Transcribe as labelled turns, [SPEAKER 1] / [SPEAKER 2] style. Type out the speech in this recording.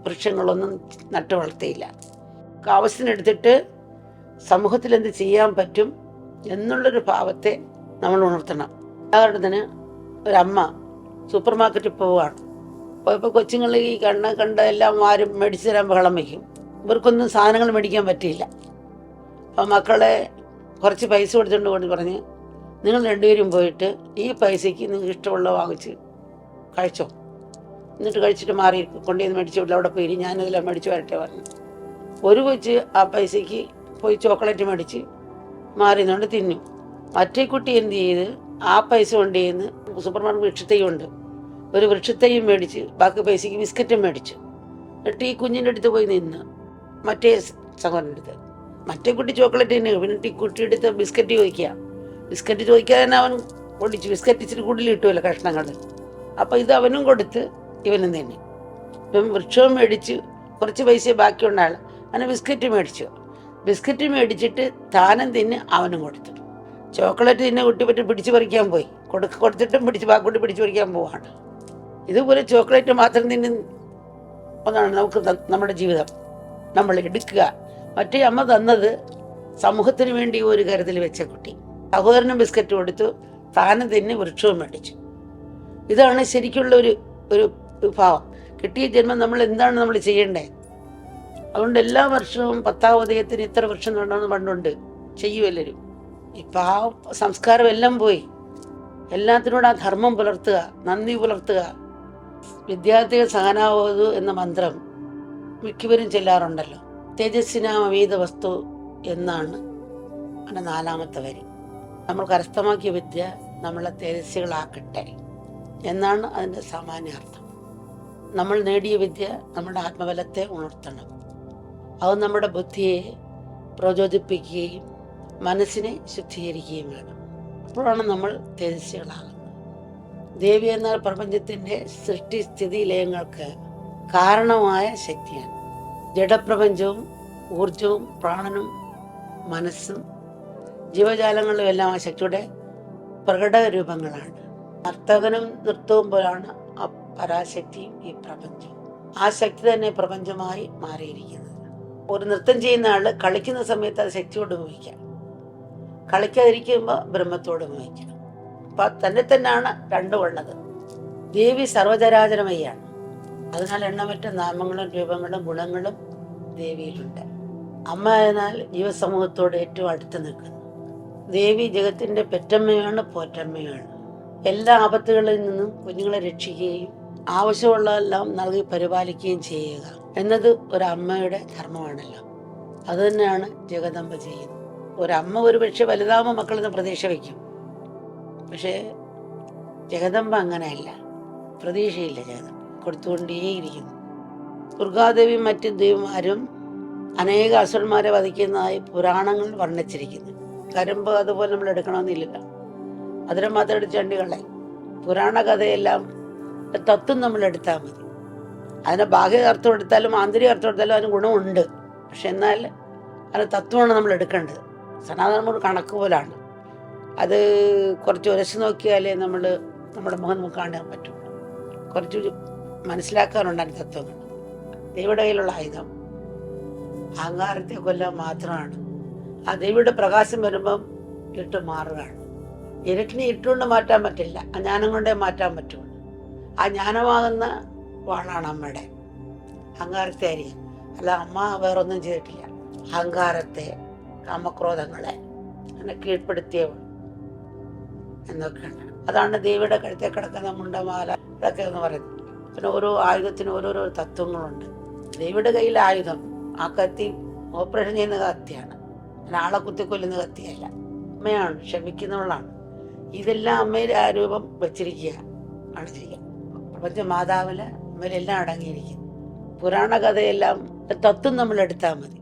[SPEAKER 1] വൃക്ഷങ്ങളൊന്നും നട്ടു വളർത്തിയില്ല. ആവശ്യത്തിനെടുത്തിട്ട് സമൂഹത്തിൽ എന്ത് ചെയ്യാൻ പറ്റും എന്നുള്ളൊരു ഭാവത്തെ നമ്മൾ ഉണർത്തണം. ഉദാഹരണത്തിന് ഒരമ്മ സൂപ്പർ മാർക്കറ്റിൽ പോവുകയാണ്. പോയപ്പോൾ കൊച്ചുങ്ങൾ ഈ കണ്ട എല്ലാം ആരും മേടിച്ചു തരാൻ ബഹളം വയ്ക്കും. ഇവർക്കൊന്നും സാധനങ്ങൾ മേടിക്കാൻ പറ്റിയില്ല. അപ്പോൾ മക്കളെ കുറച്ച് പൈസ കൊടുത്തുകൊണ്ട് കൊണ്ട് പറഞ്ഞ്, നിങ്ങൾ രണ്ടുപേരും പോയിട്ട് ഈ പൈസയ്ക്ക് നിങ്ങൾക്ക് ഇഷ്ടമുള്ള വാങ്ങിച്ച് കഴിച്ചോ, എന്നിട്ട് കഴിച്ചിട്ട് മാറി കൊണ്ടുവന്ന് മേടിച്ചു വിട്ടില്ല, അവിടെ പോയി ഞാനതെല്ലാം മേടിച്ചു വരട്ടെ പറഞ്ഞു. ഒരു കൊച്ച് ആ പൈസയ്ക്ക് പോയി ചോക്ലേറ്റ് മേടിച്ച് മാറി നിന്നുകൊണ്ട് തിന്നു. മറ്റേ കുട്ടി എന്ത് ചെയ്ത് ആ പൈസ കൊണ്ട് ചെയ്യുന്ന സൂപ്പർ മാർക്കറ്റ് വൃക്ഷത്തൈയും ഉണ്ട്, ഒരു വൃക്ഷത്തൈയും മേടിച്ച് ബാക്കി പൈസയ്ക്ക് ബിസ്ക്കറ്റും മേടിച്ചു. എന്നിട്ട് ഈ കുഞ്ഞിൻ്റെ അടുത്ത് പോയി നിന്ന് മറ്റേ സഹോദരൻ്റെ അടുത്ത്. മറ്റേ കുട്ടി ചോക്ലേറ്റ് തന്നെ, പിന്നെ ഈ കുട്ടിയെടുത്ത് ബിസ്ക്കറ്റ് ചോദിക്കുക. ബിസ്ക്കറ്റ് ചോദിക്കാതെ തന്നെ അവൻ പൊടിച്ചു. ബിസ്ക്കറ്റ് ഇച്ചിരി കൂടുതൽ കിട്ടുമല്ലോ കഷ്ണങ്ങൾ. അപ്പോൾ ഇത് അവനും കൊടുത്ത് ഇവനും തന്നെ. ഇപ്പം വൃക്ഷവും മേടിച്ചു, കുറച്ച് പൈസ ബാക്കിയുണ്ടായാലും അവന് ബിസ്ക്കറ്റ് മേടിച്ചു. ബിസ്ക്കറ്റ് മേടിച്ചിട്ട് താനും തിന്ന് അവനും കൊടുത്തു. ചോക്ലേറ്റ് തിന്നെ കുട്ടി പിടിച്ചു പറിക്കാൻ പോയി, കൊടുത്തിട്ടും ബാക്കി പിടിച്ചു പറിക്കാൻ പോവാണ്. ഇതുപോലെ ചോക്ലേറ്റ് മാത്രം തിന്ന് ഒന്നാണ് നമുക്ക് നമ്മുടെ ജീവിതം നമ്മൾ എടുക്കുക. മറ്റേ അമ്മ തന്നത് സമൂഹത്തിന് വേണ്ടി ഒരു കരുതൽ വെച്ച കുട്ടി. സഹോദരനും ബിസ്ക്കറ്റ് കൊടുത്തു, താനും തിന്ന് വൃക്ഷവും മേടിച്ചു. ഇതാണ് ശരിക്കുള്ള ഒരു ഭാവം. കിട്ടിയ ജന്മം നമ്മൾ എന്താണ് നമ്മൾ ചെയ്യേണ്ടത്? അതുകൊണ്ട് എല്ലാ വർഷവും 10ാം ഉദയത്തിന് ഇത്ര വൃക്ഷം നടണമെന്ന് പണ്ടുണ്ട്, ചെയ്യുമെല്ലാവരും. ഇപ്പം ആ സംസ്കാരം എല്ലാം പോയി. എല്ലാത്തിനോട് ആ ധർമ്മം പുലർത്തുക, നന്ദി പുലർത്തുക. വിദ്യാർത്ഥികൾ സഹനാവതു എന്ന മന്ത്രം മിക്കവരും ചെല്ലാറുണ്ടല്ലോ. തേജസ്സിനാമീത വസ്തു എന്നാണ് അതിൻ്റെ 4ാമത്തെ വരി. നമ്മൾ കരസ്ഥമാക്കിയ വിദ്യ നമ്മളെ തേജസ്വികളാക്കട്ടെ എന്നാണ് അതിൻ്റെ സാമാന്യാർത്ഥം. നമ്മൾ നേടിയ വിദ്യ നമ്മുടെ ആത്മബലത്തെ ഉണർത്തണം. അത് നമ്മുടെ ബുദ്ധിയെ പ്രചോദിപ്പിക്കുകയും മനസ്സിനെ ശുദ്ധീകരിക്കുകയും വേണം. അപ്പോഴാണ് നമ്മൾ തേജസ്വികളാകുന്നത്. ദേവി എന്നാൽ പ്രപഞ്ചത്തിൻ്റെ സൃഷ്ടിസ്ഥിതി ലയങ്ങൾക്ക് കാരണമായ ശക്തിയാണ്. ജഡപ്രപഞ്ചവും ഊർജവും പ്രാണനും മനസ്സും ജീവജാലങ്ങളും എല്ലാം ആ ശക്തിയുടെ പ്രകട രൂപങ്ങളാണ്. നർത്തകനും നൃത്തവും പോലാണ് ആ പരാശക്തിയും ഈ പ്രപഞ്ചവും. ആ ശക്തി തന്നെ പ്രപഞ്ചമായി മാറിയിരിക്കുന്നത്. ഒരു നൃത്തം ചെയ്യുന്ന ആൾ കളിക്കുന്ന സമയത്ത് അത് ശക്തിയോട് ഉപയോഗിക്കാം, കളിക്കാതിരിക്കുമ്പോൾ ബ്രഹ്മത്തോട് ഉപയോഗിക്കാം. അപ്പം തന്നെ തന്നെയാണ് രണ്ടും ഉള്ളത്. ദേവി സർവചരാചരമയാണ്. അതിനാൽ എണ്ണമറ്റ നാമങ്ങളും രൂപങ്ങളും ഗുണങ്ങളും ദേവിയിലുണ്ട്. അമ്മ എന്നാൽ ജീവസമൂഹത്തോട് ഏറ്റവും അടുത്ത് നിൽക്കുന്നു. ദേവി ജഗത്തിൻ്റെ പെറ്റമ്മയാണ്, പോറ്റമ്മയാണ്. എല്ലാ ആപത്തുകളിൽ നിന്നും കുഞ്ഞുങ്ങളെ രക്ഷിക്കുകയും ആവശ്യമുള്ളതെല്ലാം നൽകി പരിപാലിക്കുകയും ചെയ്യുക എന്നത് ഒരമ്മയുടെ ധർമ്മമാണല്ലോ. അതുതന്നെയാണ് ജഗദമ്പ ചെയ്യുന്നത്. ഒരമ്മ ഒരു പക്ഷെ വലുതാകുമ്പോൾ മക്കളെന്ന് പ്രതീക്ഷ വയ്ക്കും. പക്ഷേ ജഗദമ്പ അങ്ങനെയല്ല, പ്രതീക്ഷയില്ല. ജഗദമ്പ കൊടുത്തുകൊണ്ടേയിരിക്കുന്നു. ദുർഗാദേവിയും മറ്റ് ദേവിമാരും അനേക അസുരന്മാരെ വധിക്കുന്നതായി പുരാണങ്ങൾ വർണ്ണിച്ചിരിക്കുന്നു. കരിമ്പ് അതുപോലെ നമ്മൾ എടുക്കണമെന്നില്ല, അതിനെ മാത്രം എടുത്ത് ചണ്ടികളെ. പുരാണ കഥയെല്ലാം തത്വം നമ്മൾ എടുത്താൽ മതി. അതിനെ ബാഹ്യ അർത്ഥം എടുത്താലും ആന്തരിക അർത്ഥം എടുത്താലും അതിന് ഗുണമുണ്ട്. പക്ഷെ എന്നാൽ അതിന് തത്വമാണ് നമ്മൾ എടുക്കേണ്ടത്. സനാതനം കണക്ക് പോലാണ്. അത് കുറച്ച് ഉരച്ചു നോക്കിയാലേ നമ്മുടെ മുഖം നമുക്ക് കാണാൻ പറ്റും. കുറച്ച് മനസ്സിലാക്കാനുണ്ട് അതിന് തത്വങ്ങൾ. ദൈവയുടെ കയ്യിലുള്ള ആയുധം അഹങ്കാരത്തെ കൊല്ലാൻ മാത്രമാണ്. ആ ദൈവയുടെ പ്രകാശം വരുമ്പം ഇരുട്ട് മാറുകയാണ്. ഇരുട്ടിനെ ഇരുട്ടുകൊണ്ട് മാറ്റാൻ പറ്റില്ല, ആ ജ്ഞാനം കൊണ്ടേ മാറ്റാൻ പറ്റുള്ളൂ. ആ ജ്ഞാനമാകുന്ന വാളാണ് അമ്മയുടെ. അഹങ്കാരത്തെ അറിയാം, അല്ല അമ്മ വേറൊന്നും ചെയ്തിട്ടില്ല. അഹങ്കാരത്തെ, കാമക്രോധങ്ങളെ അങ്ങനെ കീഴ്പ്പെടുത്തിയവൾ എന്നൊക്കെയാണ്. അതാണ് ദേവിയുടെ കഴുത്തെ കിടക്കുന്ന മുണ്ടമാല ഇതൊക്കെ എന്ന് പറയുന്നത്. പിന്നെ ഓരോ ആയുധത്തിനും ഓരോരോ തത്വങ്ങളുണ്ട്. ദേവിയുടെ കയ്യിലെ ആയുധം ആ കത്തി ഓപ്പറേഷൻ ചെയ്യുന്ന കത്തിയാണ്, ആളെ കുത്തിക്കൊല്ലുന്ന കത്തിയല്ല. അമ്മയാണ്, ക്ഷമിക്കുന്നവളാണ്. ഇതെല്ലാം അമ്മയുടെ ആ രൂപം വെച്ചിരിക്കുക ആണ് ചെയ്യുക. പ്രപഞ്ച മാതാവില് അമ്മയിലെല്ലാം അടങ്ങിയിരിക്കുന്നു. പുരാണ കഥയെല്ലാം തത്വം നമ്മൾ എടുത്താൽ മതി.